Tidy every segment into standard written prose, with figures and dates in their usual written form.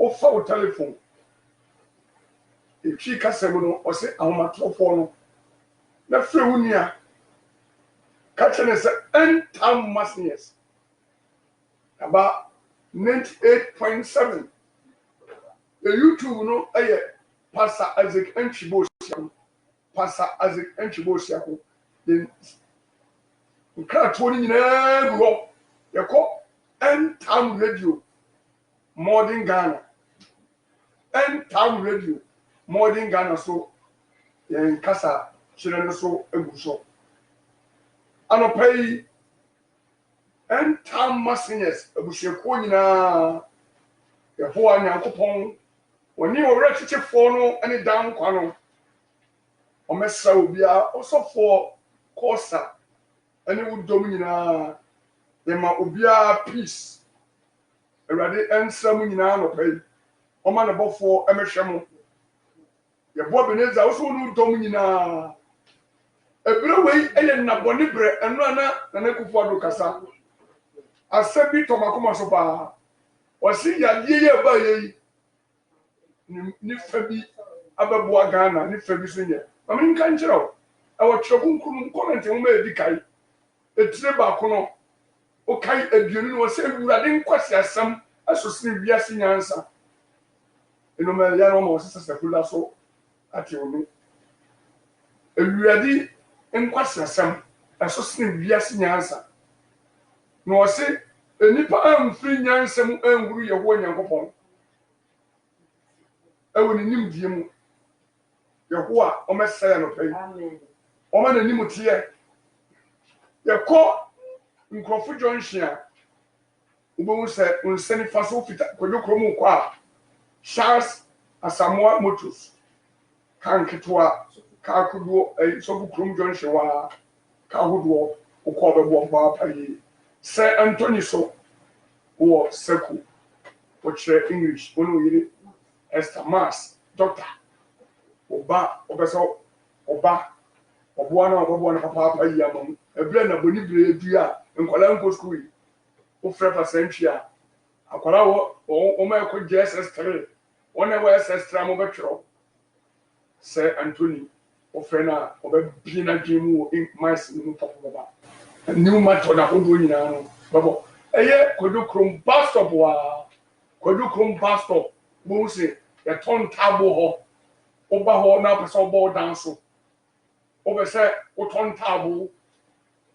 ofa o telephone etwi kasem no o se ahomatrofo no na fre wunia ka chene se entam masnes about 98.7 the YouTube no aye Pastor Isaac Enchibosia Pastor Isaac Enchibosia ko den nkra to ni nyina go yeko entam radio modern Ghana entam radio modern Ghana so yen kasa chire no so eguso anopai entam masines ebusheko nyina yefo anyankopon oni ore chichefo no ene dan kwa no omesa obia osofo kosa ene wudom nyina yema obia peace erade ensam nyina no pai oma ne bofo emehwemo yebo beneza oso no wudom nyina ebere wei eye nabone bre eno ana na kufu ado kasa asabi tomakoma so ba wasi ya ye ba ye ni fabi ababoa Ghana ni fabi so nye mama nka nkyerɛw ɛwɔ kyerɛkunkunu comment mo ma edi kai etire ba ko no o kai aduonu no wose awurade nkwasi asɛm asosini wiase nyansa eno ma ya no ma wose sasakula so ate omi awurade nkwasi asɛm asosini wiase nyansa no wose enipa amfiri nyansa mu anhuru yeho nyankopɔn ewo ni nimdie mu yeho a omesaya no pai amen oma na nimutie yekɔ nkrofo junction a ubo se unseni faso fita kojo kromu kwa Charles Asamoah Motors kanketwa ka kudo so krom junction wa ka hodo ukɔ bɛbɔ ba pai se Anthony so wo seku wo chere English ono yire Esther Mas doctor oba obeso oba obo na papa yi amam ebre na boni bre edua nkwala nko school o freta century akwala o ma ko JSS3 ona wa SS3 mo betro se Anthony o frena o be bina gimu in mais ni papa baba new matter na hodo nyina no babo eye kodu krom bus stop wa kodu krom bus stop mo se ya ton table ho oba ho na pese obo dance obe se o ton table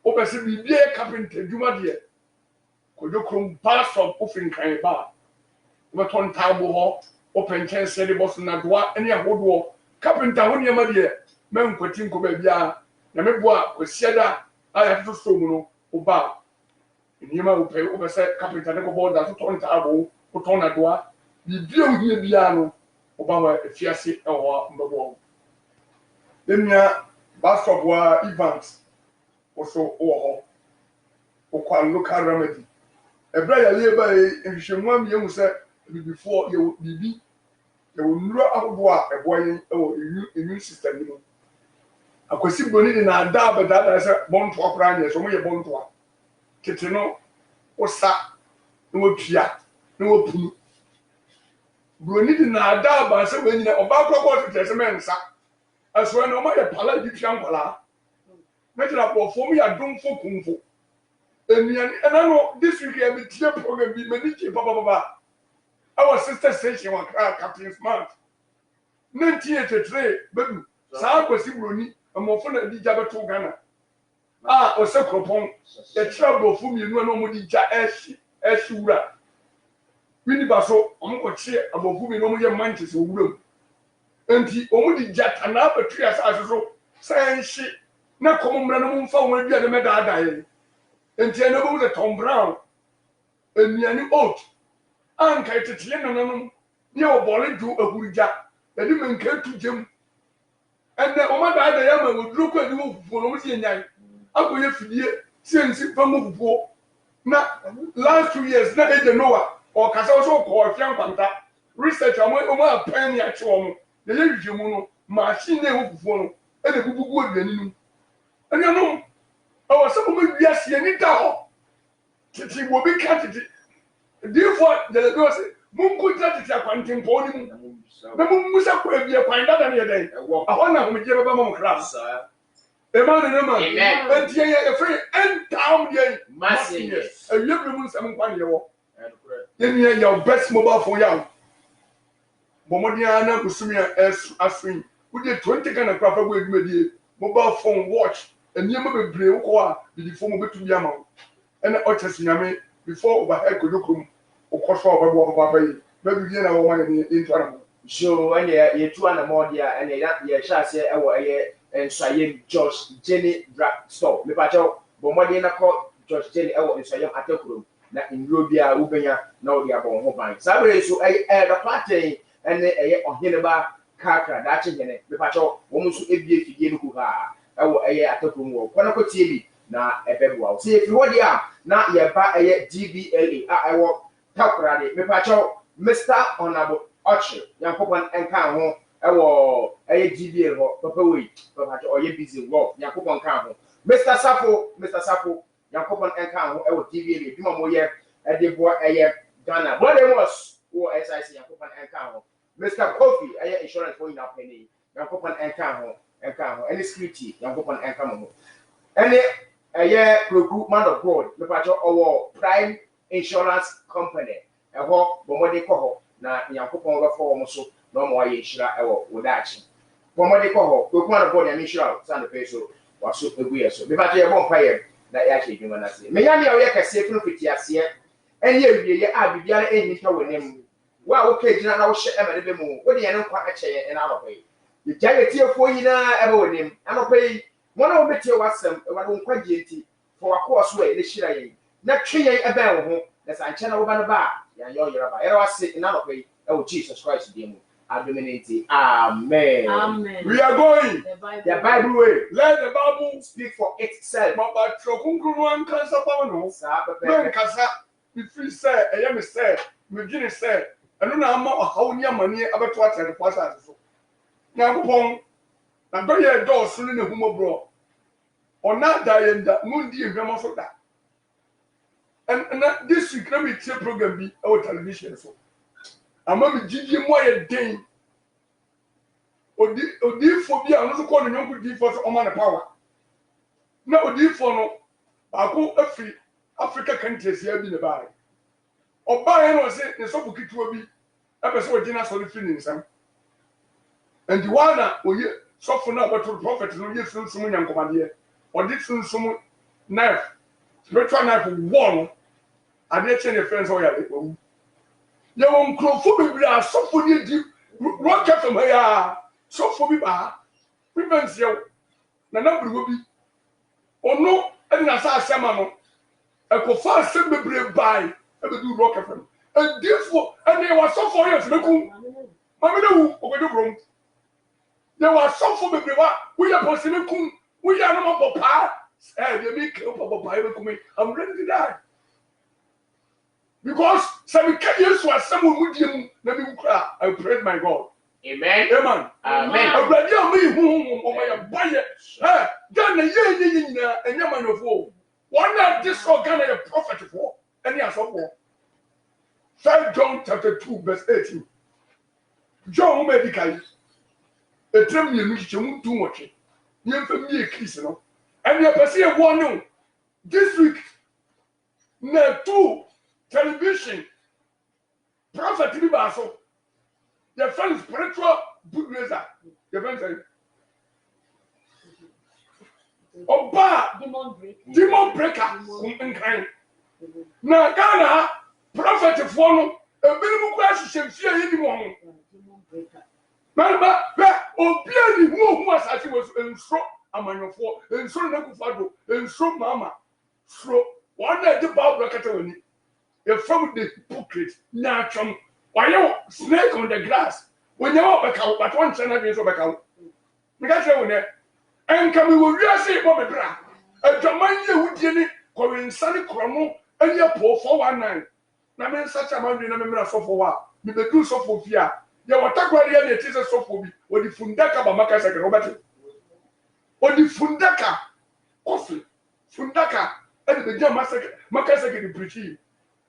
obe se bibie carpenter djuma de kodu krom bus stop ofin kan ba obe ton table ho open chance de boss na doa ene ahodo carpenter ho niam de men kwati nko ba bia na meboa kwasiada aya to so mu no oba niam o pe obe se carpenter ne ko boda to ton table o ton na doa bibie o hie bia no obawa efiase ewo mbebo demia basketball events also oho okwa local remedy ebra ya leba ehwehwemu am yehu se before ye bibi ye wonuro ahodo a eboyen ewo immune system ni mo akwasi broni ni na ada abada se bonto akora anye so mo ye bonto a tete no osa no wapia no wapunu broni di na ada ba se we nyina oba kwakọ tete se mensa aso na o ma ye pala di twa nkwala na tira po fo mu ya domfo kumfo eniani ena no this week ya be tie program bi mani ki baba our sister station wa Captain Smart 1983 bedu sa kwasi broni amofo na di ja beto Ghana o se kropon e tira bo fo mi enu na mo di ja eshi wura wini baso omko che abofu mi no mo ye Manchester owuram enti omu di jata na betu ya sa so sanshi na komumra no mfa won bia de medada ye enti ene bo de Tom Brown eniani oat anka etete nananum ne obole du ahurija edi menka tujem ene omadada ya ma woduro kwa di wo fufuo no mo se nyan akoye fidie sensi famu fufuo na last 2 years na eje Noah or kasa so ko fian kwanta research omo apan ya che omo de ye hwehwemu no machine na ehufuo no e de bubugu aduani nu anya no o se mo wiase ani da ho titi wo bi ka titi therefore de do say Mungu tati ya kwantin poni mu. Na musa ko ebie kwan dada ne yeden. Ahọ na homje baba mo kra. Amen and amen. And ye free end town ye massiness. A yebre mu nsam kwan ye wo. Ye your best mobile phone ya. Bomodia na kusumi asrin. We dey 20 kind of craft go edumedie. Mobile phone watch. Eniyema bebre wo ko a di phone betu bi ama. And oches nyame before overhead kodokrum. Okoso obebo babayi. Maybe you na wo man into animal. So and ye two animal dia and ye sha say e wo nsayem George Jenny store. Me pa cho bomode na ko George Jenny e wo nsayem atakuro na nduro bia ubenya na wo dia bon ho ban. Sabre so the party and ohene ba kakra da che hene. Me pa cho wo mu so ebie fidie no ku ha e wo atakuro wo. Kono ko tie bi na ebeboa. So if you wo dia na ye ba DVLA a e wo takra de me pa cho Mr. Honorable Ochi Yankopon enka ho ewo GBA ho papa we papa to oye busy work Yankopon kan ho Mr. Safo Yankopon enka ho ewo GBA duma mo ye edebo Ghana what they was wo SIC Yankopon enka ho Mr. Kofi insurance for ina penny Yankopon enka ho any security Yankopon enka ho any recruit man of God papa to owo Prime Insurance Company eho bomode ko ho na Yankopon go for mo so no mo aye hira ewo wodachi bomode ko ho ko kuma na board ya hira san pe so waso eguye so me ba to ye bon paye na ya che dwuma na se me ya me ya ye kase funu fiti ase eni awie ye a bibiara eni ta wonem wa wo ka gina na wo hye emade be mu wo de ye nkwa a che ye na anopai ye jaye tiefo yina ebe wonem anopai mo na wo betie wasem e wa nkwa gienti for wakoso e ne hira ye na twe ye ebe wo ho na san che na wo ba no ba ya yo yera ba era wase na no pe e Jesus Christ dey mu adominate amen. We are going the Bible way. Let the Bible speak for itself. Mama trokunkuru an kansa pa no sa pepe kasa mi free say e me say me gini say eno na ama ohaw ni amane abeto atare kwa sa so Nyankopon na do ye do so ne humo bro ona da ye nda mundi ehwema so da. And this week, let me tell program be our television. So, I'm going to give you more a day. Odi phobia, I'm not calling you good for the power. Now, Odi for no, I go every Africa countries here in the bar. Or buy and say, the so book it will be episode dinner solid feelings. And the one that we suffer now, but to the prophet, no, you feel someone young command or did some knife, spiritual knife, one. I didn't change the friends or you. You won't grow for me, so for you deep. Rock up from here, so for me, prevents you. The number will be. Oh no, and as I say, Mamma, I could fast send me brave by, and do rock up from. And therefore, and they were so for years, Mamma, over the room. There was some for me, we are possible, we are not papa, and you make up of a Bible. I'm ready to die. Because some years was someone with him, let me cry. I praise my God. Amen. Amen. Amen. I read you me whom I buy it. Then a year and Yaman of war. Why not this organ a prophet of war? Any as of war. 5 John chapter 2, verse 18. John medically. A trembling which you won't do much. You for me a kiss, you know. And you perceive one this week. Now, 2. Television, prophet Libaso, your friend spiritual bulldozer, your friend Oba, demon breaker, now Ghana, prophet of one, a minimum question, fear anyone. Remember, Obiani, who was as he was in stroke, among your four, and so Nakufado, and so Mama, stroke, one night the Bob Rakatoni. From the hypocrite, natural. Why you snake on the grass? When you walk back out, but one channel is over out. Because you know, and can we will say, Bobby Bra, a German would get it, calling Sunny Cromo, and your poor 419. Now, mean such a man in a member of for a while. With the two so for fear. You were talking about the teacher so for me, or the Fundaka Bamaka second Robert. Or the Fundaka, coffee, Fundaka, and the German second, Maka second preaching.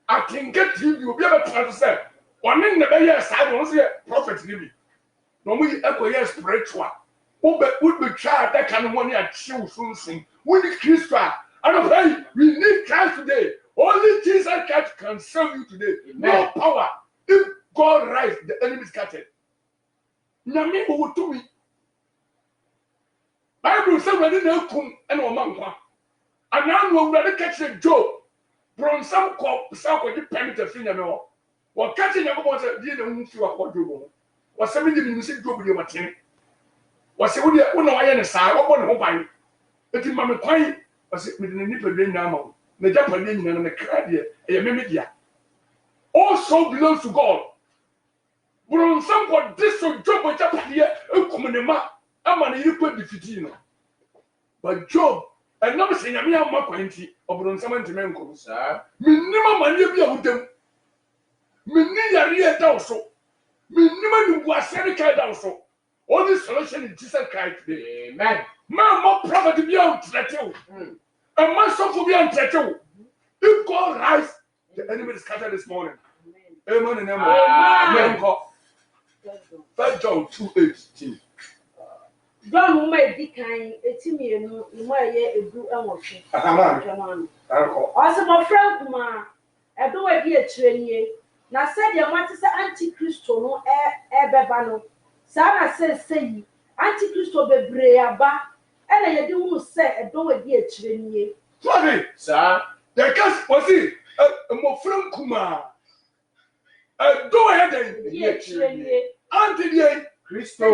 I can get you be able to say, One in the very side was a prophet living. No, we echo spiritual. Would be tried that kind of money at chill soon. We need Christ. And pray, we need Christ today. Only Jesus Christ can save you today. No power. If God rise, the enemy is scattered. Nyame wo to me. Bible says we didn't come and no man kwa. And now we already catch Job. From some cop, some could permit a thing. What catching your boss didn't move to a quadruple. Was 70 minutes Job in your tin. Was it when I am a side or one home? But in Mamma Quine was it with the nipple drain now. The Japanese and the Cardia, a media. Also belongs to God. From somewhat this so Job was up here, a common map. I'm an equal defeat. But Job, and never saying a mere quantity of Bronsaman to Menko, sir. Minimum money be out them. Minia real also. Minimum was Seneca also. All this solution in Jesus Christ today. Amen. Man, more prophet to be on Treto. And man, so for be on Treto. If God rise, the enemy is scattered this morning. Amen and amen. Amen. 1 John 2:18. John who may be kind, a timmy and my year a blue and washing. Also, my friend, ma, I do a dear train. Now said your matter Antichrist no bano. Sana says, say, Antichrist be brea ba, and I do say a do a dear train. Sorry, sir. The cast was it a more friend Kuma. Do ahead and dear train. Auntie Christo.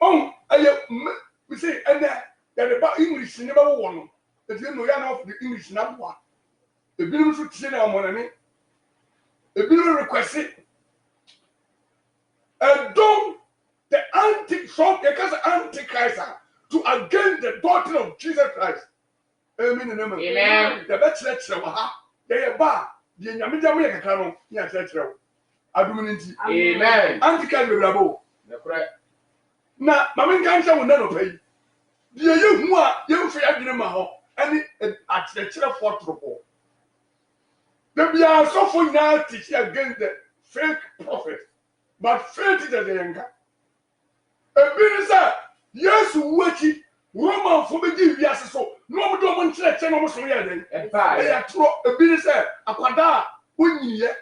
Oh, we say, and that about English never won. But you know, of the English number. The bill should say our money. The bill requested. And don't the Antichrist to against the doctrine of Jesus Christ. Amen and amen. Amen. The best lecture, they are bar. The Yamida Cano, yes, that's right. Amen. Antichrist will rabo. Now, Mamma Cancer will never pay. Dear you who are young for Adinamaho, and at the church for trouble. They be are so for now teaching against the fake prophet, but faith is the younger. A minister, yes, watching Roman for the give so no don't church and almost a year. And by a minister, a quadra, 1 year.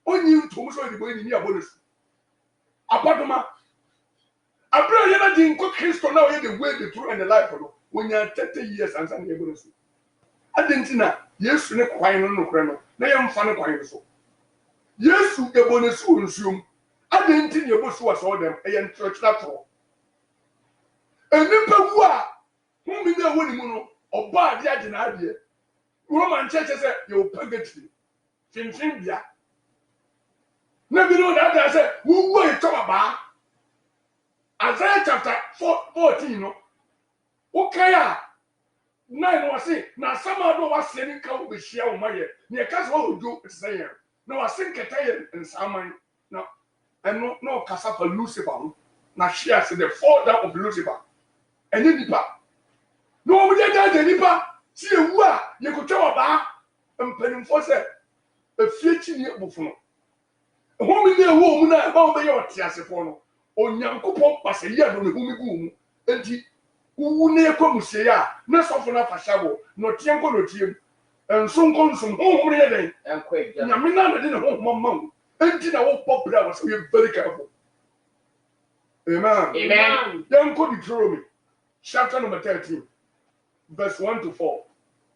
Only you to so the boy in your bonus. Apatoma. I pray you didn't cook Christ now the way the truth and the life for when you are 30 years and some bonus. I didn't know. Yes, you never quite no crano. They am funny quite so. Yes, you get bonus soon soon. I didn't think your boss was all them a church that all. And Nimpa whom in the winning or bad yet in idea. Roman churches say you purgatory. Finfimbia. Maybe know that I said, who will talk about Isaiah chapter 14? Okay, 9 was it. Now, some of was sending count with Shia Maya. Near Castle do it saying. No, I think Katayan and Saman. No, and no Casa for Lucifer. Now, Shia said the fall down of Lucifer. And then Nipa. No, we did the Nipa. See what you could talk about and penning for say a future year before. Woman, the woman, about the yacht, Yasifono, or Yanko Pass a year on the Humi Boom, and he who near Comusia, not so for Shabo, not Yanko no team, and soon consume home day and quake. Yamina didn't home, Mamma, and did a whole popular was very careful. Amen. Amen. Yanko Deuteronomy, chapter number 13, verse 1 to 4.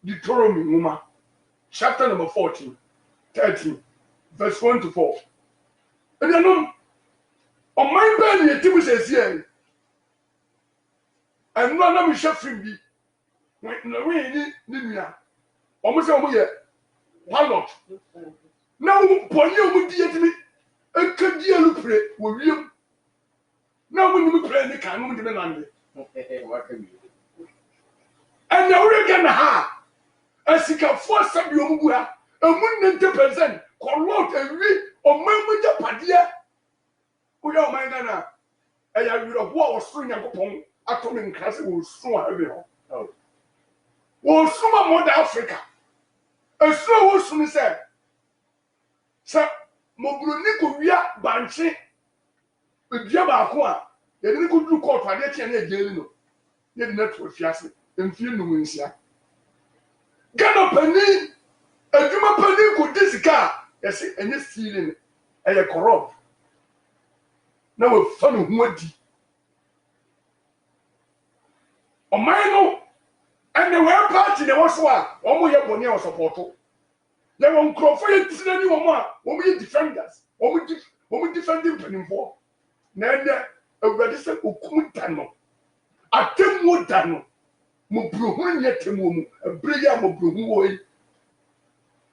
Deuteronomy, Muma, chapter number 14, 13, verse 1 to 4. And you know, on my belly, a table says here, and no one shall free me. When the way in Nina, almost over here, one lot. Now, when you would get me, a good deal of pray with you. Now, when you play the cannon in the land, and now we're going to have a sick of 4 Samuel, a 100%, corrupt and read. O mamuja padia uya omangana eya yuro bo osun yakopon atomin class wo sun abe ho wo sun ma Africa esu wo sun se Sa mobroni ko wia banche edua ba ko a ye de ko duru court ade tie na ejeli no ye de na to fiase emfie no nsia Ghana pani adwuma pani ko disika yesi enye stealing eye corrupt na we fa no ho adi o man no and the way party the was one omo ye boni o support they won crofo ye tisina ni omo a omo ye defenders omo defending penimfo na ende awurade se okum da no atemu da no mo brohun ye temu mu abre ya mo brohun wo yi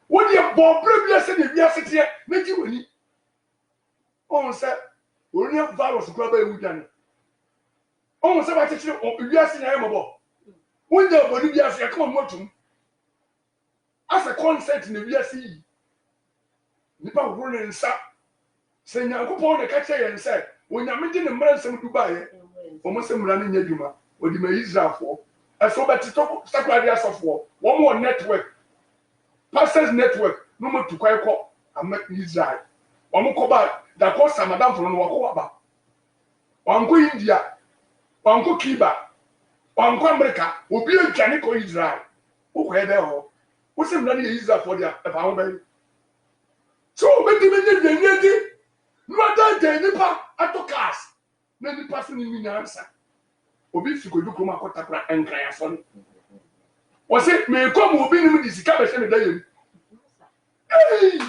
wo de bo bre bia se ne bia sete na ji wani on se oni virus kwa ba ewu dan on se ba tete o bia se na ye mo bo wonja bodi bia se ka mo motum as a concept na bia se yi nipa wo ne nsa se nyankopon ne ka che ye nse onyame de ne mmara nsem dubaye o mo se mmara ne nya dwuma odi ma Israelfo eso betito sakradi asofo wo mo network pastors network no mo tukwai ko am Israel wo mo ko ba da ko samadam fo no wo ko ba wanko India wanko Cuba wanko America obi adwane ko Israel wo ko ebe ho wo se mmara ne Israel for dia e fa ho ba so obedi menye dwenye no ada nipa atokas na nipa so ni nyansa obi fi ko dukro ma kota pra enkran ya so wo se me ko mo obi ni mu disika be se me da yem eh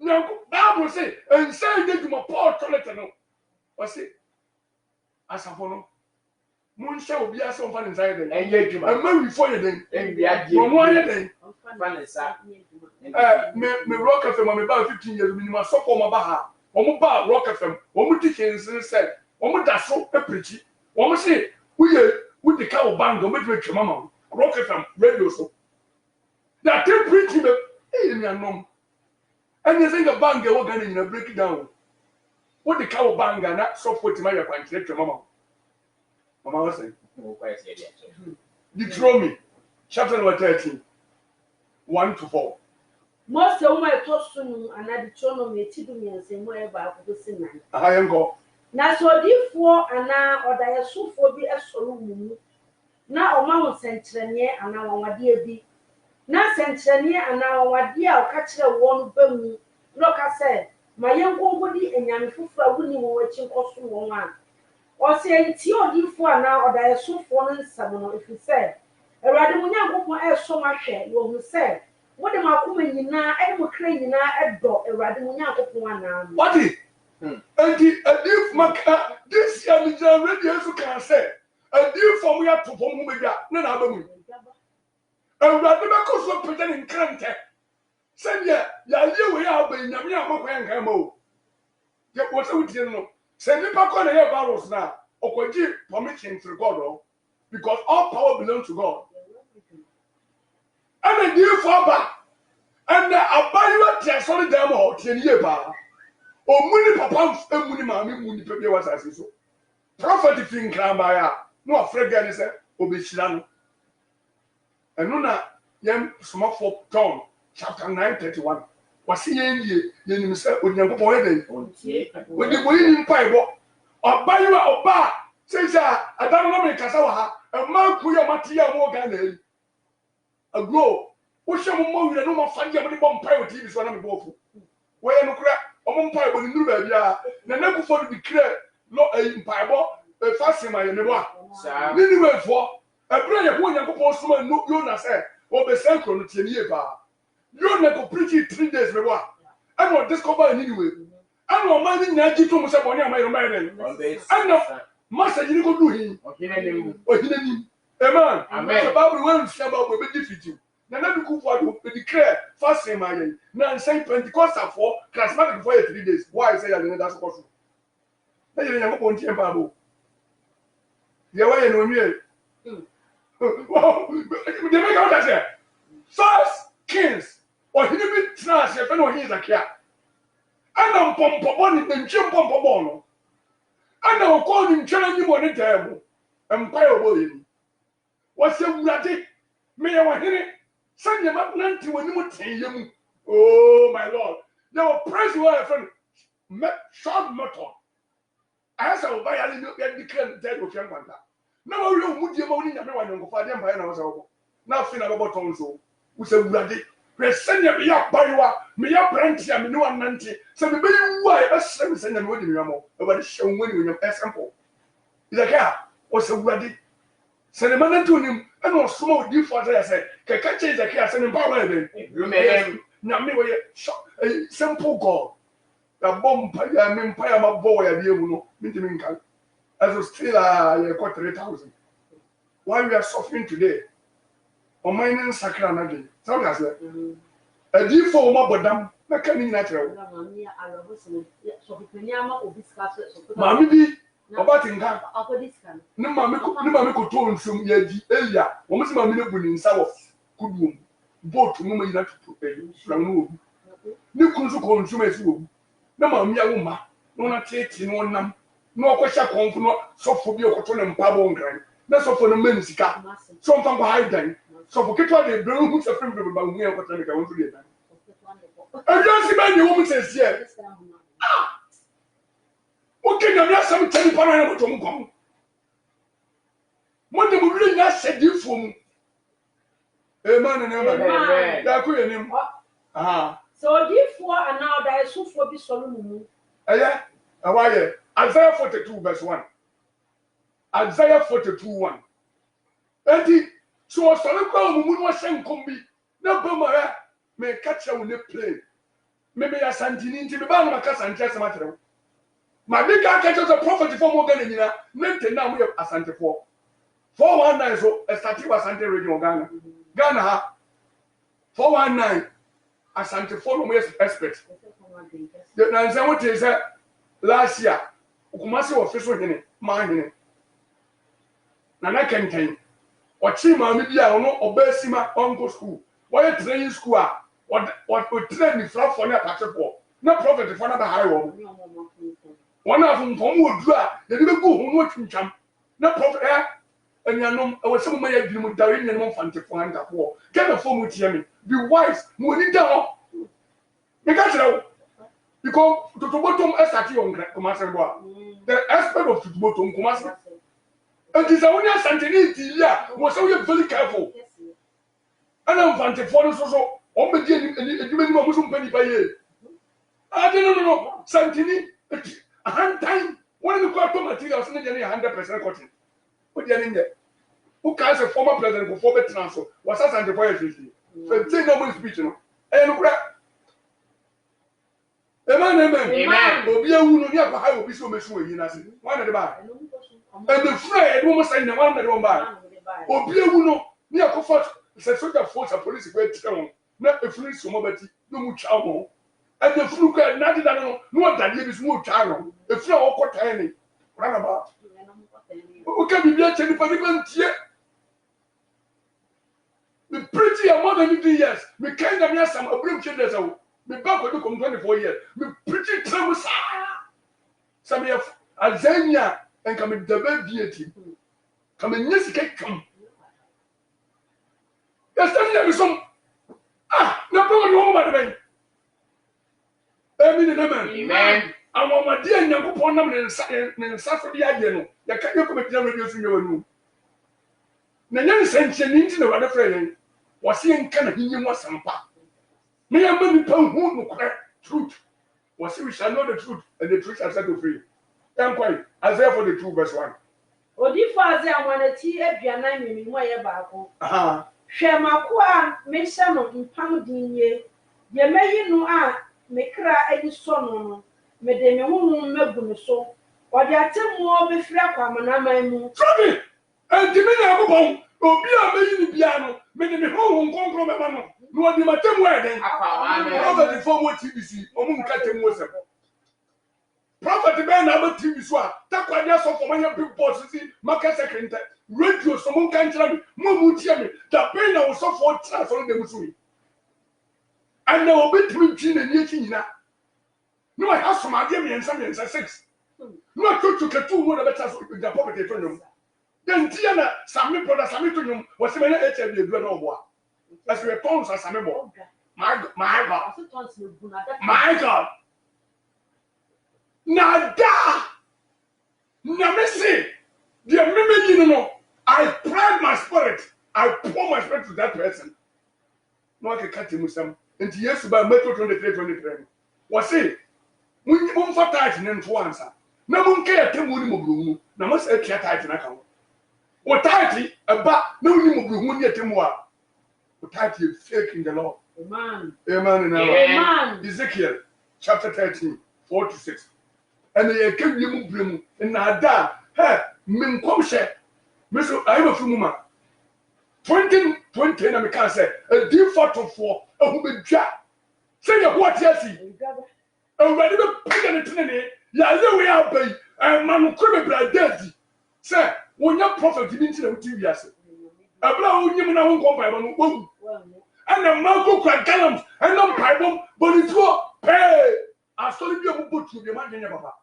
nyanko Bible say ensa de duma Paul toilet no wo se asafo no mo nsa obi ase on fa ne nsa de enye duma amma wi fo ye den enbia die mo ye den fa ne sa me rock FM me ba 15 years minimum so for ma ba ha omo ba rock FM omo teachings say omo da so e preach omo say we the cow bang o me twetwe mama rock FM radio so that they preach me e me anom and you think a bang e wo Ghana nyina break down we the cow bang na support my kwantwe mama was saying Deuteronomy chapter number 13 1-4 Most of my costume and I Deuteronomy tidumi nsemo e ba akosi nan ahayengo na so difo ana odayesufo bi esoro mumu na oma wo sentrene ana wawade abi na sentrene ana wawade a okakire won bamu no ka se mayenkonkodi enyame fufura wuni wo wachi nkoso won a o se enti odifo ana odayesufo no nsam no efise Ewurade mu Nyankopon eso mahwe wo hu se wo de makoma nyina e mo kra nyina edo Ewurade mu Nyankopon ana what is and if maka this year me radio so can say and if from we have to form media na na abamu Ewurade be ko so pete ni nkrante say ya ye we ya ba nyame amakwa nkan ma o ye wo se wutie no say ni pa ko na ye virus na okoji permission to God because all power belongs to God and the if for and the abayu tie sorry dem o tie ni ye ba omuni papa emuni maami muni pepe wasase so prophet fin kramba ya no afrega ni se obeshira no enu na yem small for John chapter 9:31 wasi yenye yenim se onyankopon ye den odi boyi ni mpaibo obayiwa oba seja adam no me kasa wa ha emma ku ya mate ya mo ga na yi agro wo hye mo mo wira no ma fa je mo ni bom pai odi bi so na me bofu wo ye no kura omo mpa ebo ni nuru ba bia na nakufo do declare lo mpaibo fasima ye nebo a ni we fo ebra ye ho Nyankopon soma no Yona say obesen kro no tie ni e ba Yona go preach 3 days nebo a and we discover ni we and o man ni na ji to mo se boni amayo ma ye and no masa yini go do hin ohinani amen the Bible when say about we be defeat na na duku for do declare fasting my yen na say Pentecostal for charismatic for 3 days why say ya that's possible na yen Nyankopon tie pa bo ye wa ye no nwie they make out that first kings or he be trans ye fe no hin zakia ana mpompobo ni nche mpompobo no ana okọ ni nchara ni mo ni table empire obo yin wase wurade me ye wa hene sanya ma nanti wani mu teye mu oh my lord Now, praise the Lord, friend. Short motor. I said, "Oh, buy a little bit declared dead with young one." Now, you would you only have one of the empire now. Nothing about Tonso, who said, "Bloody, we're sending me up by you, me up, Branty, and no one nanty." So the baby, why a send them with you, about the show when you have example. Is a car, was a bloody. Send a man to him, and was small difference. I said, "Can catch the car, send him power." Then, now, me, a simple God. The bomb, I mean, my boy, I didn't know, as a still a quarter 3,000. Why we are suffering today? On mining sacred, so that's it. A deep form of Badam, not coming natural. Mammy, about in camp. No, mammy could tone some years earlier. Almost my minute in South. Good room. Both to move that to pay from room. No consumers room. No, mammy, a woman. No, not taking one number. No question come so for you control and pabon grind. That's all for the men's car. Some from behind them. So for Kitwa, they bring who's a friend of about me. I want to do that. I don't see many women says, yes. Okay, now there's some telling Panama to come. What the really not said you from Amen and Amen. That could name. So, therefore, and now there is so for this solution. Yeah, why? Isaiah 42 verse 1. Isaiah 42:1. And so I started calling Moon was saying, "Combi, no bomber, may catch you on the plane. Maybe a Santini to the Banakas and just matter. My big car catches a prophet for more than a year, meant now we have a Santa 419 so a Sativa Santa Radio Ghana. Ghana 419 a Santa 4 expert. The answer what is last year. Ukumasi official hene man na na kenten ochi maami bia ono obesima onko school why training school a what train ni fra for na patefo na prophet for na ba high wo one of them kom wodu a de be gu ho no twintwam na prophet anuanom awasem ma ya dwum dawe ni no mfantefo antafo get the form tie me be wise mo ni da ho me ka tell because to bottom estati on commercial boa the aspect of to bottom commercial and this only santini tilia was so very careful and I'm vanting for so on be any mo musum pani pa ye no santini a hand time one of the core materials na dey 100% cotton o dey in there who can say former president for better transfer was as and for years so say no speech no no Amen. Obi ewu no ni akwa obi so mesu eyi na se. One de ba. And the friend woman say na one de ba. Obi ewu no ni akwa say soldier force and police go tire won. Na efunu so mo bati no mu twa mo. And the funu ka na de no no dade bi so mo twa no. Efunu a okotan ni. Rana ba. O ka bibia che ni pa ni bantie. The pretty more than 50 years. Me kind of some abrim children so. Me back with 24 years. Me pretty trouble, sir. Some of Azania and come in the deity. Come in this cake come. There's something some. No problem, woman. Amen. I want my dear young upon them and suffer the idea. The can you come to radio in your room? The young sentient into the other friend was seeing kind of him was some part. Me and many people who know truth. Was we shall know the truth, and the truth shall set you free. I'm quite Isaiah 42 verse 1. Odi for Isaiah 1 aduanan mimi mo ye baako. Hwe makoa me hye no mpam dinye. Ye meyi no a me kra ani so no me de me hu megu no so. Odi atemu be fira kwa manaman mu. Sorry. And the men are going. Obi a meyi ni bia no me de me hu nkonkro me ma no. No di matemu eden. Prophet for mo TBC. Omu nka temu se. Prophet ben na ma TV so a takwanya so for manya big boss see market secretary radio so mo kan kira mo mu tie me da ben na so for trans on dem so yi and na obetimi twi na nie twi nyina no I have some idea me ensa 6 no to ketu mo na beta so da poverty to nyom den tie na sami brother sami to nyom wo se me na HIV edu na obo a as we tons as sami bo My God. Nada. Namesi. The meme you know. I pride my spirit. I pour my spirit to that person. No I can cut him some. And yes, by Metro 23. Was it? Mun fa tight ne nto ansa. Na mun ka yatem woni mobruhu. Na mo se tia tight na ka ho. O tight eba na woni mobruhu ne yatem wa. O tight is fake in the Lord. Amen. Amen. Ezekiel chapter 13, 4-6. And they came you mubrum in Nada. Hey, min komshe. Miso ayo fumuma. 2020 na me can say a deep photo for a who be ja. Say your what yesi. Already be put in the ya le we abay and man ko be brother. Say when your prophet didn't see the TV ase. Abla unyim na won kompa ba no. And the mango crack gallons and no pipe, but it's what pay. I saw you be put to the man in Papa.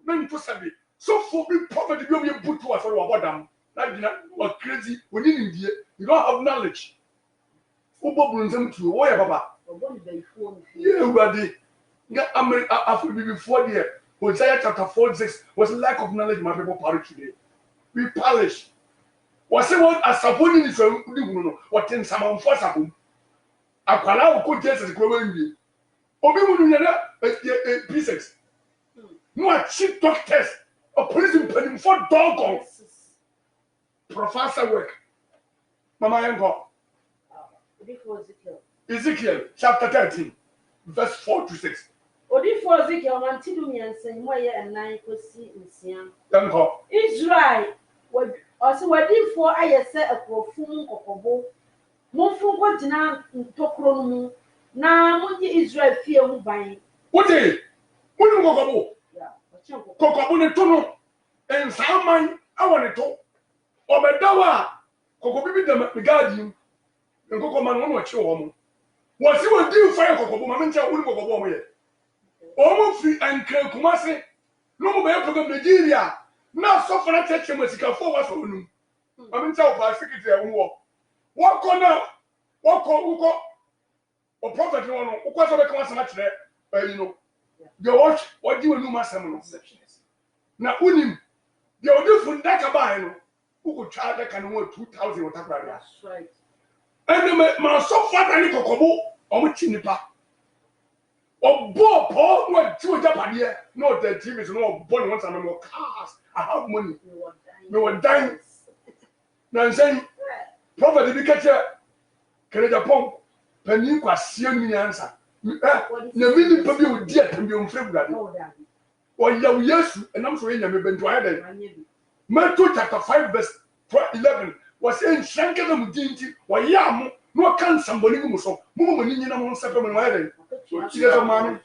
Men to Sabi. So for me, prophet, you be put to us or about them. Like what crazy when in India, you don't have knowledge. Who brings them to where Papa? Yeah, buddy. After before there, Hosea chapter 4:6 was lack of knowledge, my people perish today. We perish. Was it what a saponi is what in some unfortunate? Akwala ko Jesus ko wenwie obi mu nyana P6 no a chief doctors or police penny for dog professor work mama yango Ezekiel chapter 13 verse 4-6 odi for Ezekiel man tidu miensen mo ye enan kosi nsia yango Israel also wadi for ayese akrofum kokobo Monfun ko jina ntokro mu na munyi Israel fie mu ban. Wote munu kokobo. Kokobo ne tono ensaman awone to. Obedawa kokobo bi dem megadi. Nkoko man no chi wo mu. Wosi wodi fire kokobo ma mencha wonu kokobo mo ye. Omo fi ankra kumase no mo be program Nigeria na so fana cheche masika fo wa so nu. Ma mencha o ba secretary wo. What corner? What call? Or prophet no no. What so be come asama kire? You know. The watch what do you know masam no? Na unim. The odi funda ka ba no. Who go charge that can worth 2,000 or that. That's right. And my so far ni kokobo o mo chi nipa. O bo po no ti o Japan here. No the TV is no born once and more cars. I have money. No one dying. Now saying prophet bi kache kere Japan panin kwasie mi answer na mini pa bi odi atam bi omfre gade o yaw Yesu enam so yenya me bento ayade Matthew chapter 5 verse 11 was in shanka na mudinti wa yam no kan samboni mu so mu ni nyina mo nsepe mo ayade so chire so mami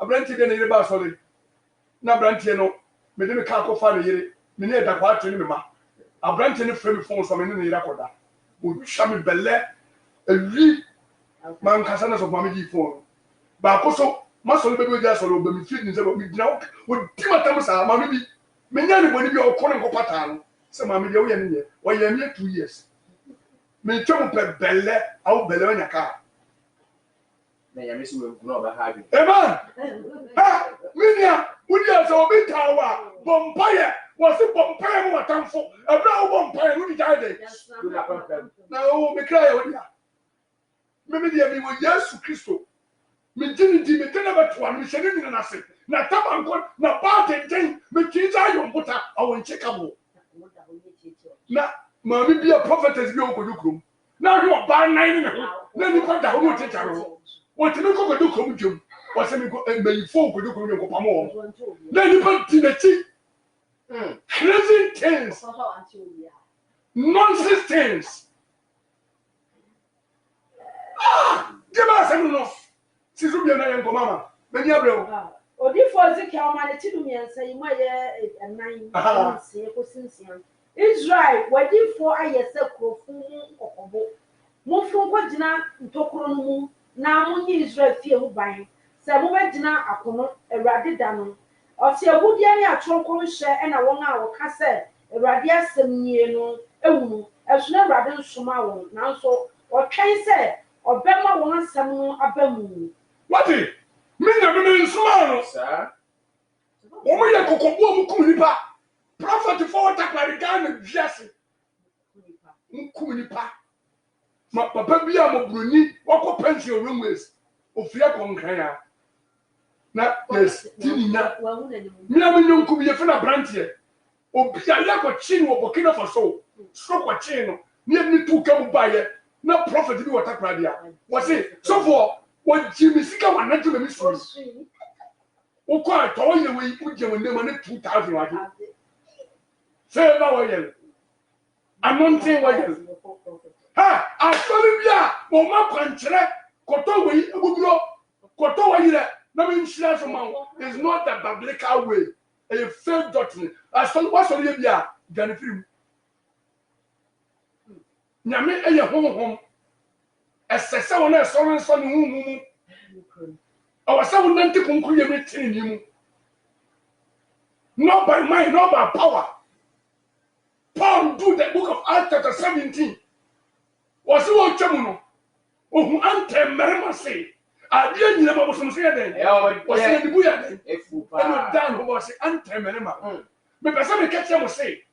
abranti de ne ba so le na abranti no me de me ka ko fa ne yire me ne da kwa atwe ne me ma abranti ne frame phone so me ne yira koda o chame belle ewi man kasa na so mama di phone ba ko so ma so be be ja so be mi fit ni se be gina o di matam sa mama bi me nya ne boni bi o ko ne ko pata no se mama di o ye ne o ye me 2 years me twem pe belle aw belle wa nyaka na ya me so we no ba ha bi amen ha minia wudi aso obi tawa bompaye was it bompaye mo matamfo ebra wo bompaye no di jade na o me cry o dia me dia mi wo Yesu Kristo me jini di me tena betwa me shene ni na se na tabanko na ba den me kinza yombota awon chekabo na ma mi bia prophetess bi o kodukrum na ho ba nan ni na ni ko da ho mo checharo o timi ko kodukrum dwom o se mi ko me fo kodukrum ni ko pamo na ni pa ti na chi crazy things nonsense things give us no sizu bia na yenko mama me ni abreo odi for Ezekiel ma ne tidu miensa yi mo ye enan se ko sinsian Israel wadi for ayese krofun kokobo mo fun ko jina ntokoro no mu na mo ni Israel fie mu ban se mo be jina akono Awurade da no o se agudi ani atronko hye na won a wo ka se Awurade asem nie no ewunu esuna Awurade nsoma won nanso o twen se Obema won asam no abamu. What is? Me na me nsuma Sir. Omo ye kokobo mu kum nipa. Prophet for takwari Ghana biase. Nkum nipa. Ma papa bi a mo broni wako pension runways. Ofia konkran ya. Na yes, tininya. Me am nyonkum ye fe na brantie. Obi a yakọ chin wo Burkina Faso. So kwa chin no. Ni tu kam baye. Na prophet bi wata kradia. What say? So for what Jimmy Sika wana to me so. O kwa to ye we uje we name na 2000 wadi. Say ba wo ye. Anointing wo ye. Ha, asori bia mo ma kwankyere koto we ebuburo koto wo ye na me nhyira so ma is not the biblical way. A failed doctrine. Asori wa sori ye bia gane firim. Nyame eye honhom esese wona esoro nso ne humu awasa wona nte konkuru ye metini ni mu not by mind, not by power. Paul do the book of Acts chapter 17 was wo twam no ohun antem merema se ade nyina ba bosom se den was na dibu ya den Efu pa. and down ho was antem merema me pesa me kache mo se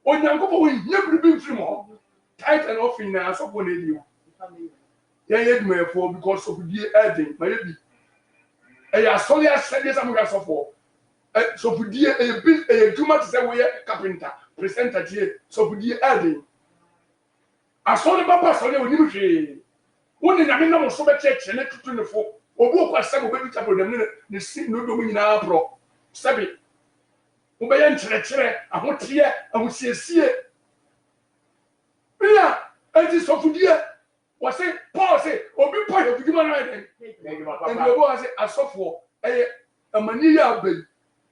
onyankopɔ wo hia bribi mfiri mo tight and offering na so for na dio ye duma for because of the ending my be e asoli asede some gas for so for die e duma to say we carpenter presenter tie so for the ending asoli papa asoli oni hwe woni na me na mo so be cheche na tutu ne fo obi okwasa go be chapel dem ne si no do nyina pro sabi wo be ye nkyerɛkyerɛ ahotie ahosiesie bia enti so for die was say Paul say obi point of the man right and the boy say asofo eh amani ya be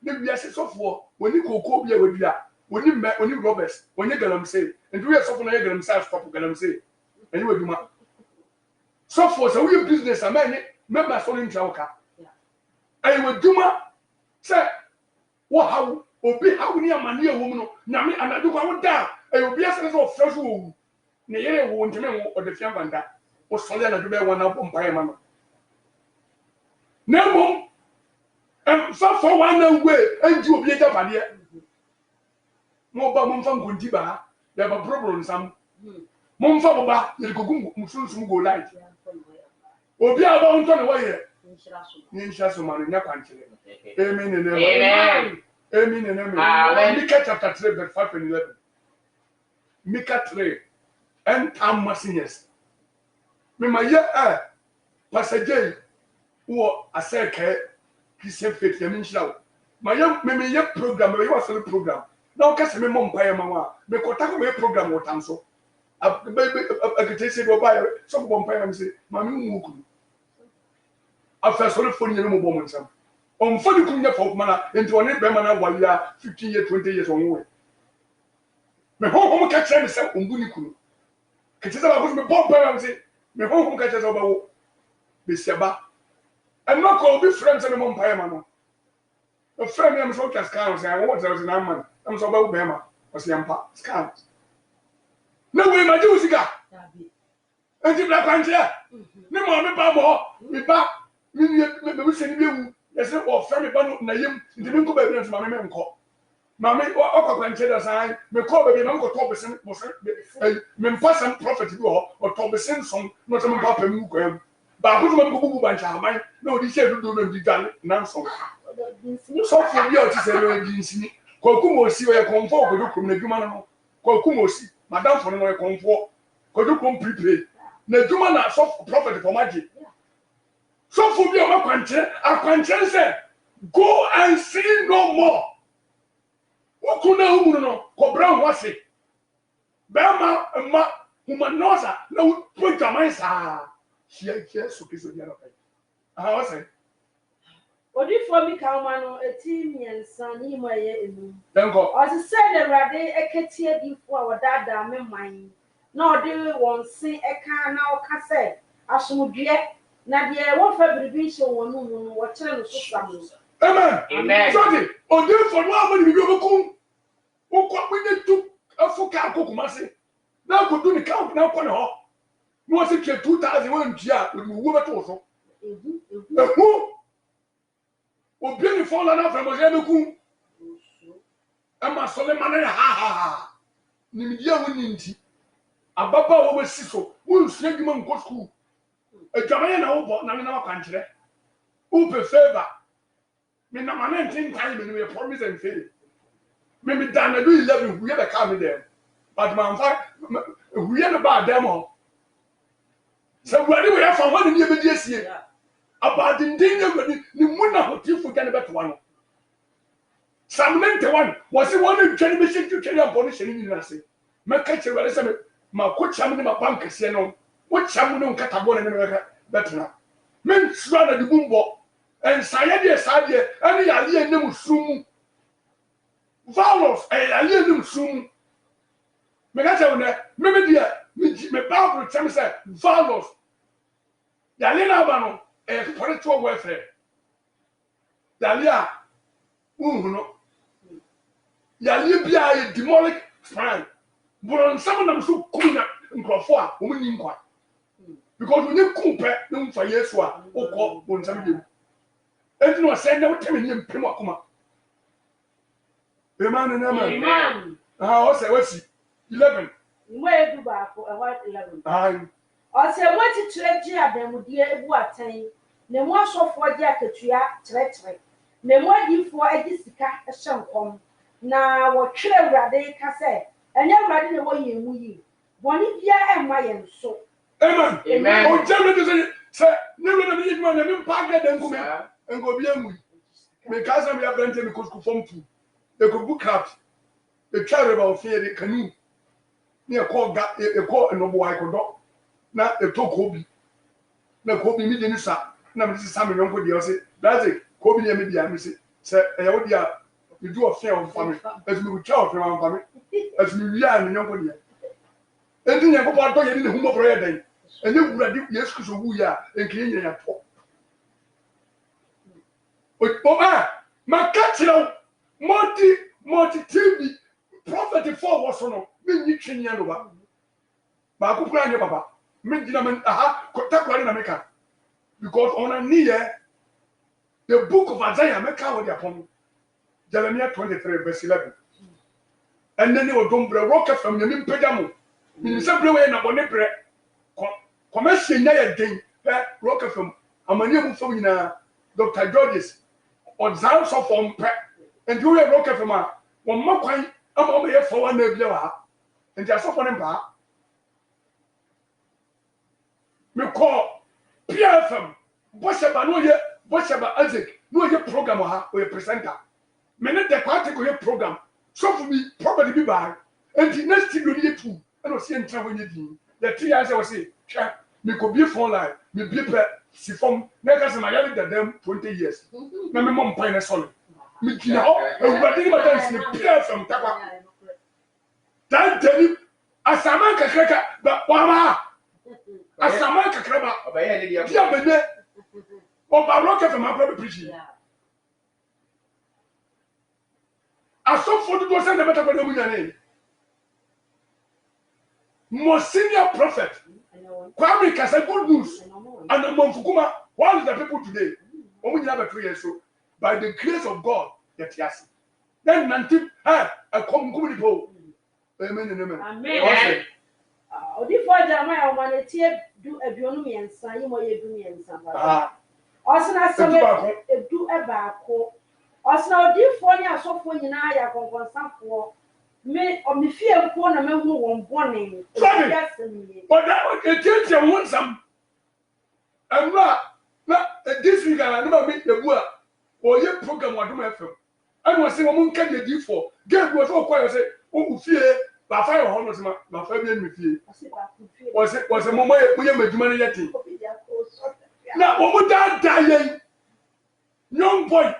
ne bia say sofo woni koko bia wadua woni me woni robbers woni galamsey and we sofo na galamsey stop galamsey and you aduma sofo say we business amani member so in trauka and we aduma say wo how obi how ni amani ya wo no na me anadu kwa wo da and obi say so fresh wo ne yere wo nteme wo odefia vanda wo sole na do be wona bompae ma no nemo so for one way anji obi eja pade mo ba mo mfa nkonti ba ya ba problem sam mo mfa boba ye kogu musunsum go light obi aba onto ne waye ni nhyira so ma no nya kwankyere amen and amen amen and amen Micah chapter 3 verse 5 and 11 Micah 3 and amasinyes me ma ye passager wo aseke Christian faith ya minhyira ma ye me ye program me was a program na o kase me mo mpaye ma wa me kota ko me program wo tanso akitese do ba so ko mpaye ma se ma me mu ku after sorry for you mo bo mo nsam on fodi ku nya fo mana enti woni be ma na waya 15 years 20 years on we me ho ka kire me se ombu ni kunu kitese ba ko me bo mpaye ma se me ho ka kire se ba wo be siaba and no ko be friends me mo mpaye ma no a friend me am so ka scan say I want there was an man am so ba wo be ma o se yampa scan na we ma ji usika enti bla kwanje ni mo me ba mo me ba me se ni bi wu yes o friend me ba no na yem enti me nko ba bi na ma me nko ma me o ko kwanje da sai me ko ba bi na nko to be sen mo se me mpa sam prophet bi o to be sen som no se me pa pa mu ko yam ba ko to me ko bubu ba ncha man na odi se do no di dwan na so so for you to say no di nsini ko ku mo si o ye konfo ko do kum na dwuma no ko ku mo si madam for no ye konfo ko do kum prepare na dwuma na so prophet for magic so for me o akwanche say go and see no more wo ku na hu no ko bra ho ase ba ma humanosa na put your mind sa here so kiso dia no kai aha o say Odi for me ka ma no eti miensa ni mo ye enu denko o se say the rade eketie di fo a wadada me man na odi won se eka na o ka say asomdue na de wo fa biribi hye won no no wo kire no so sam amen Amen. so the odi for no amani bibi obokum wo ko me tu afuka akokuma se na ko du ni camp na ko ne ho no se ke 2000 wan tia wo beto so obi ni fon na fa mo je meku ama so le mane ha ni mi dia woni nti ababa wo besi so wo nsia dwuma nko school adwamaye na wo bo na me na wakwankyere wo pe favor me na mane ntin time me promise and fail me dan na do 11 we be come there but man fa we na ba dem o so wari we fa wani ni be die sie about the thing ni muna hotifu kan beto no Psalm 91 was the one that can be seen to carry a bonus in Nasi. My catcher was a my coach, I'm in my bank, Siano. What some don't cut a bone in better now. Men swallow the boombo and Sayadia Sadia, and the alien sum. Valos, and alien sum. Megata, maybe dear, me Barbara Chamsa, Valos. Yalina Bano, a spiritual welfare. Dalia, no. Ya libia a demonic friend. But some of them so cool in Crawford, woman in quite. Because when you compare them for years, or call on some of you. And you are saying, no, tell me, Primakuma. The man and a man. I say, what's 11? Where do back for a white 11? I say, what it treasure them would dear what time. No more so for Jacketia, treachery. No more you for a disca, a shankom. Na wo twere wrade ka se enye wrade ne wo yemu yi boni bia e ma ye so amen amen o jame de se ne wo na mi yima na mi pa ga den kume engo bia mu me ka se me ya brante me ko form 2 e ko book craft e twere ba ofie kanu ne e ko ga e ko no bo ai ko do na e to ko bi na ko bi mi de ni sa na me se sa me nko de o se basic ko bi ne me bia me se e wo dia you do a fair on family as me child from our family as me ya ni nyonko dia enti nyanko pa to ye ni humo bro ye den eni wurade yesu kristo wu ya enkiye nya ya to o ma katiro multi tv prophet 4 was no me nyi twenya no ba ko kura nye papa me gina me ko takwari na meka because on a near the book of Isaiah meka wo dia pon Jeremiah 23 verse 11. And then they will don't break rock from your impedamo. In some way, na bonnet bread. Commercial near thing, rock from a manu from Dr. Georges or Zans of on prep. And you are rock from one more coin. I'm over here for 1 year. And just off on him. Me call PFM. Boshaba no ye, Boshaba Isaac, no ye program or a presenter. Mene the party go program so for me probably be by and the next thing you need to and o see entra when you the 3 years I was say cha me go be phone line me be per si form na ka se ma yale them 20 years na me mom pine solid me gina o everybody ma dance me pia from takwa dan tani asama kakraka ba wama asama kakraba obaye ne dia dia bene o ba rock from my brother preaching aso for do say na better for them nyane more senior prophet Kwame Kasa good news and Monfukuma one of the people today omu nyina be 3 years so by the grace of God that yes then nanti a come people amen and amen amen odi for Jeremiah one tie do aduonu miensa yimo ye du miensa ba osina sebe edu ebaako osina odi for ni asofo nyina ya konkonsanfo me omifie nko na mehu won bone but that it want some and na this week I never meet the boy or your program Wadum FM and was saying omun kan dey for get was so quiet say o fie ba fa your honor ma ba fa bi mi fie was mama ye maduma na yeti na omu da yen young boy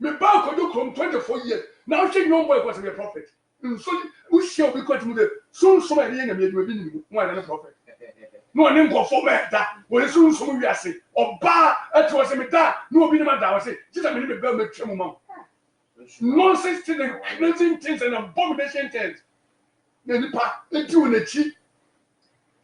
me ba ko do from 24 years now she young boy was a prophet so who shall be quite move so many yen me do bi ni mo na prophet no one go for me that we so we are say oba et was me that no obi na da was say just me be be twem mam nonsense things and crazy things and abomination things na nipa enti won achi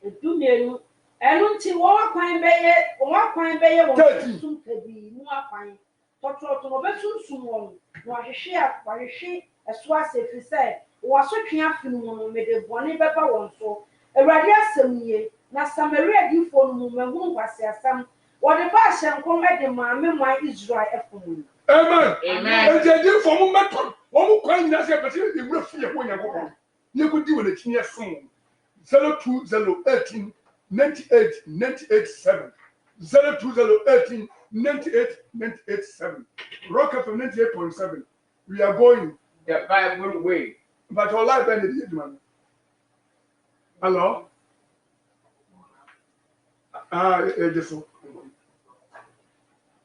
edu meru Ẹnu ti wọ́n kwan bẹ́yẹ wọ́n tún kẹbi inú akwan tọ̀tọ̀tọ̀ wọ́n bẹ́ sunsun wọn wahwehwe ẹ̀so asẹ̀fi sẹ́ wọ́n asotwe afinu wọn mẹ́de bọ́ni bẹ́bá wọn so Awurade asɛm yie na Samaria difo no mu mɛhu nkwasi asɛm wɔde ba ahyɛ nkɔm de maame mmaa Israel ɛfom. Amen. Ǹjẹ́ difo mu mẹ́tọ̀ wọ́n kwan nyina sẹ́ pẹ̀sẹ̀ ìwúrẹ́ fi yẹ kó yẹn kọ́kọ́ yẹ kó di wọ́n akyi yẹ fún 02018 98 98 7 02018 98 98 7 Rock FM 98.7 we are going the Bible way. But our life ended here, man. Hello? Just so.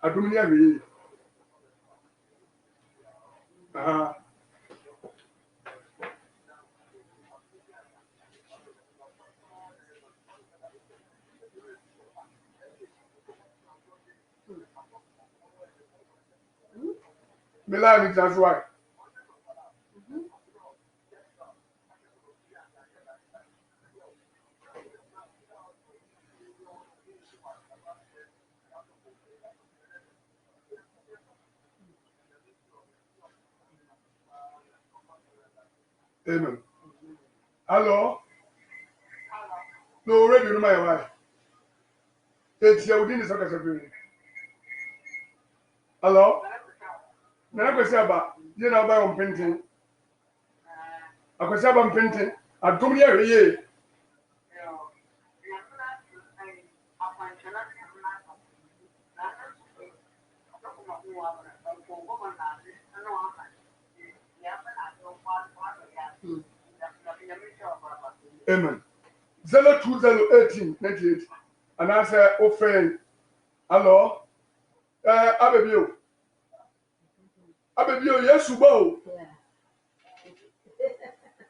I don't know. Milani, that's why. Amen. Hello? No, already know my wife. It's your within the second. Hello? Nana kwesi aba, ye na ba on painting. Akwesi aba on painting. Adom ye hweye. Amen. 02018 98. And I say, oh friend, hello? Abebio, yes, you go.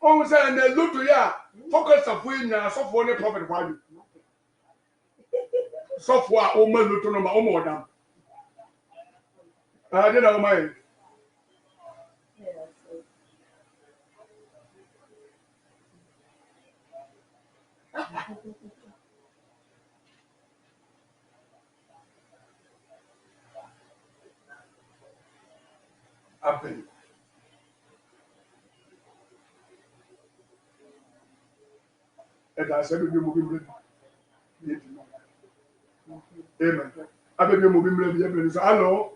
Oh, say, and then look to ya, focus of winning a software profit value. Software, oh, man, look to number, oh, more than. I didn't know my. Happen. And I said, we're moving. Amen. I beg you, moving. Hello.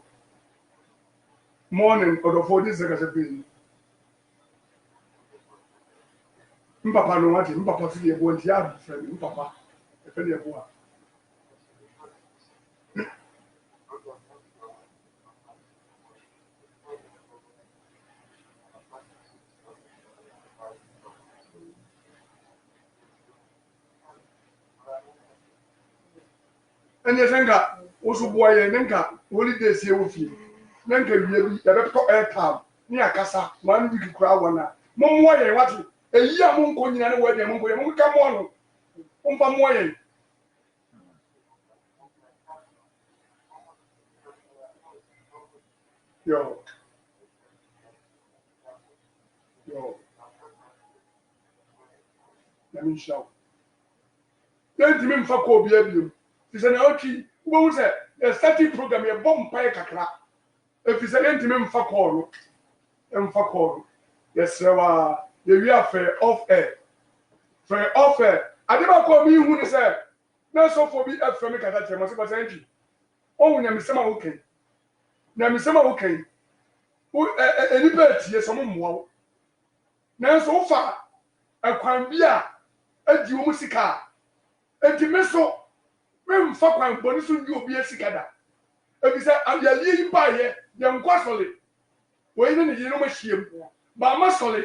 Morning, or the 40 seconds. Papa no want him, Papa see a boy, friend, Papa. If any of one. And yes, Nenka, also boy, and Nenka, holidays here with you. Nenka, you have a air time near Casa, 1 week crowd one. Mom, why, what? A year moon going in where the moon come on. Moye. Yo. Let me shout. Then the men for Kobe. It's an outrage. Who was a starting program, a bomb pie cacra. If it's an intimate for call, and for call. Yes, sir. We are fair off air. Fair off air. I never call me who said, no, so for me, F. Family Catcher, Must entry. Oh, Namisama, okay. Namisama, okay. Who a liberty, yes, some more. Now, so far, a quambia, a duomusica, a dimeso, men fuck and bonisun you be a cicada. If you say, I'm your leading by here, young quassoli. Waiting in the machine, but muscly.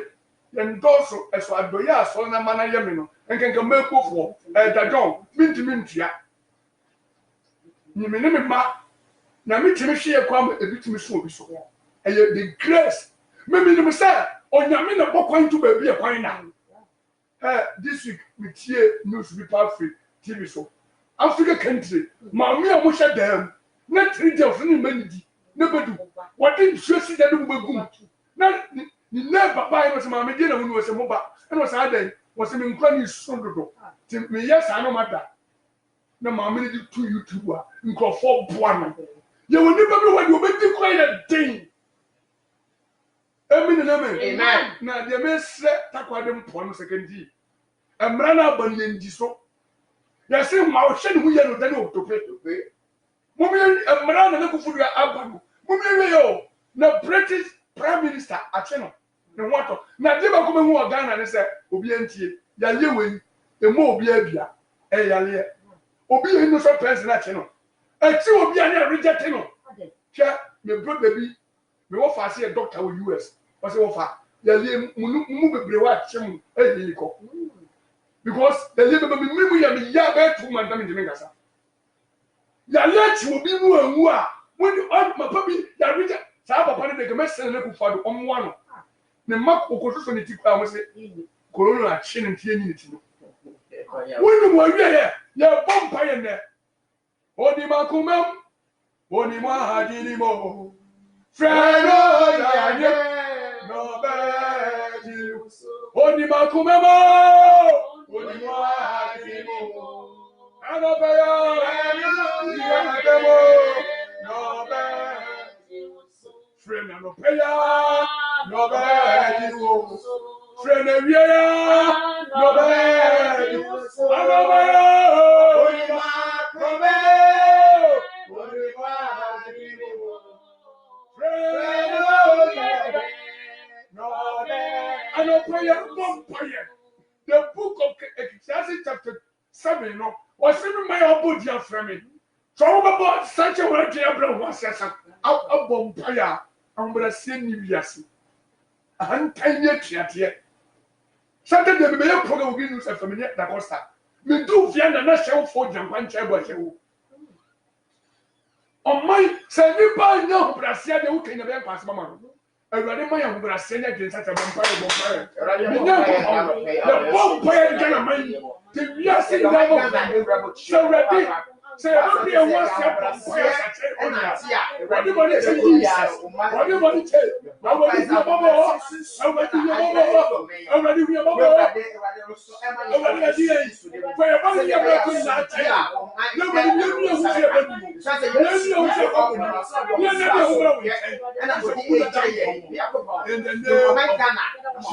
Yen doso eso adoya so na mana yemi no enkenke mekofo dajon mintimintia nyime ne ma na mitimi hwe kwam ebitimi so obi so eye the grace memi nim say onyame na bokwan to ba bi e kwan na this week we tie news report free TV so Africa country ma me a mo hwe dam na 3 days ni manidi na bedu what did you see that no begum na ni never buy no ma me dey na hu no se mo ba e no sa den wo se me nkwa ni so dodo ti me yes ano mada na maame di to YouTube a nkrofo boa no ye woni ba bi wadi obedi kwa ya den amen na amen na de me sre takwade mpo no secondary emra na ban ye ndi so ya se ma o hwe ne hu ye no dan otope mo me emra na ne kufu ya aba no mo me yo na British Prime Minister acheno ne hoto na de ba ko me hu Ghana ne se obi antie ya ye wen emo obi abia ya le obi enu so president acheno ati obi ani reject no che me bro baby me wo fa se doctor wo US o se wo fa ya le mu bebre wa chem e ko because the le baby me mu ya me ya be 2 months me de ngasa ya le chi obi mu anwu a when on my baby ya reject sa papa ne de me sene ne ku fa do omwa no ne ma okososo ne ti kwa mo se corona achi ne tie ni ti no when mo wi ya bompa ye ne oni makumem oni mahadini mo freno ya ye no beji oni makumem oni mahadini mo anabaya ya demo no beji freno no peya no beji freno wiya no beji anabaya oni the book of Ecclesiastes chapter 7 no was even my old dear friend. So about such a word dear brother was out of Bompire and will send you yes. A hundred years. Saturday, the mayor program will give you a familiar da Costa. Me do Vienna national for Japan Chair. On my say, buy no Brasia, the who can never pass Mamma. I read my own Brasia against such a vampire. The vampire can mind the yes in the so ready. Say, I don't hear one step of fire. What do you want to say? What do you want to say? Nobody your mama. Nobody your mama. Nobody your mama. Nobody your dear. Where are you going to that? Nobody knew you was here. In the name of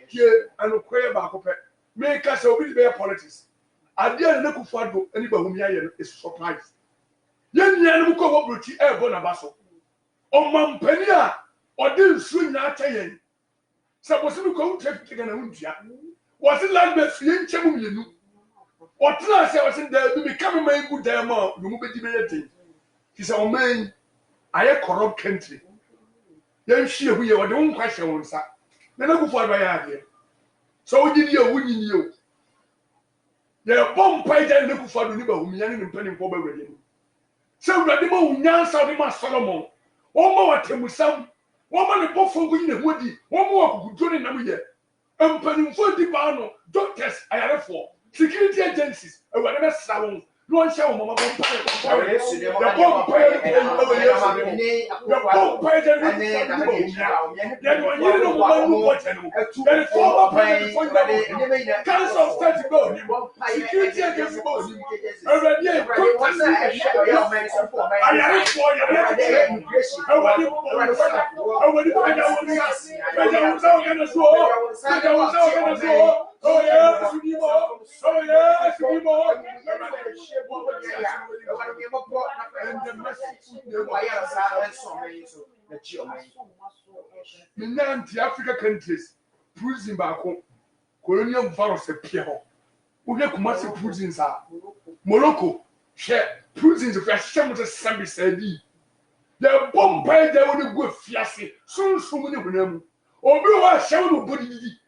Jesus. And queer back up. Make us obey their politics. Adia na kufado ani ba humi aye is surprise yen yen ko wo bruti e bo na baso o mampani a o de nsu nya acha yen se bo se ko traffic ga na huntia wo se land be fie nchemu mienu o tna se wo se da bi kam man gu da ma no mu be di be yete ti se o man aye corrupt country yen hwie hu ye wo de nkwa hwe won sa na kufado ya ade so wo di o wunyi o ye bompa ide ne kufado ni ba humia ne mpani mpo ba wele ni se wurade ma unyansa de ma Solomon o ma watemusam o ma ne bofo ngi ne hodi o ma wakugujo ne nam ye mpani mfo di ba no doctors ayarefo security agencies e wurade be sra won no nche wo mama bompa ye bompa ye the bompa ye the no yiri no mo nu watch no the former president council of state go security agency go already oh yes, the African countries prison back colonial virus appear. We get Kumasi prisons are Morocco, share prisons of Hashem to Sambi Sadi. The Bombay, they will go fiassi, soon many of them. Or we are showing body.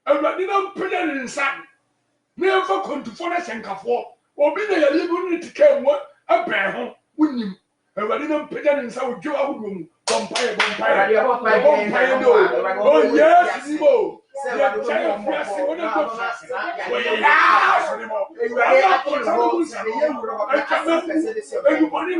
And I didn't put it inside. Never come to Forest and Kafo, or be there, you need to care what a bear home, wouldn't you? And I didn't put it inside with your room. Vampire. Oh, yes, Zimo. Everybody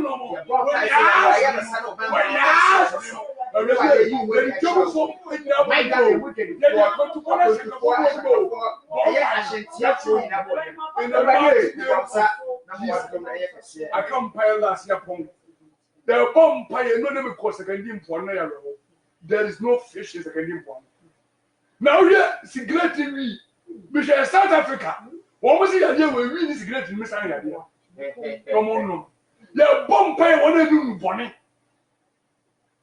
The bomb pie no name cause second import na there is no fish in second import. Now here cigarette we share South Africa. What was it that we win cigarette in Miss Anya? Come on no. The bomb pie one do bonnet.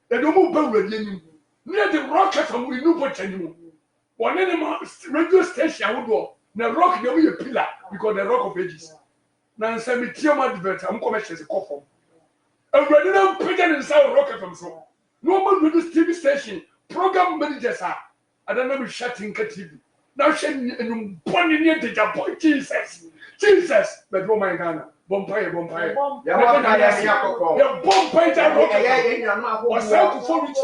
They don't move back with you. Near the rocket from we know what anymore. One animal radio station would go. The rock the way a pillar because the rock of ages. Now send me Tiamat advert. I'm coming as a coffin. And we didn't put it inside rocket from so. No one with this TV station program managers are. I don't know if shutting TV. Now shedding bonnie near the Japan. Jesus. But oh my God. Bompire. The bompire that rocket was out to phone each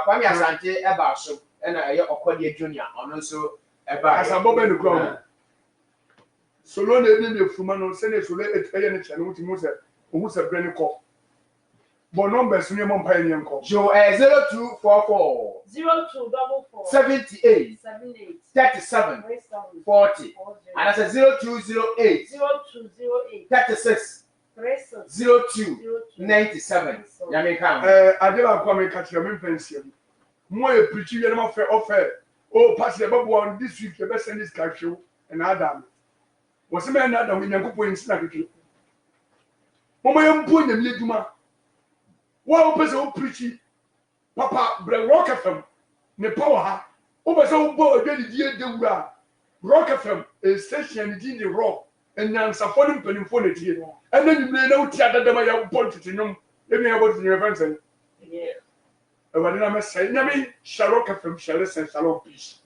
Kwame Asante eba so na eye Okodie Junior ono so eba asabo be no ground solo na ebi me fuma no se na solo eye ne chane wuti mu se ohu se bre ne ko bo numbers ni mo mpa ni enko jo 0244 0244 78 78 37 40 and I said 0208 36 02 97 Yamika adela kwa me ka kire me pension mo e preach we na ma fe offer oh pastor babu on this week the best send this car show and adam was me na adam we nyankopon nsina keke mo ma yam po nyam yeduma wa o pese o preach papa bre rock fm ne power ha o pese o bo odwedi die dewura rock fm a station di the rock and nansafo ne mpanimfo na tie ena nyimle na uti adadama ya pontitinum emi ya boti nyem fansen ewade na mesai nyame shalom kafem shalom peace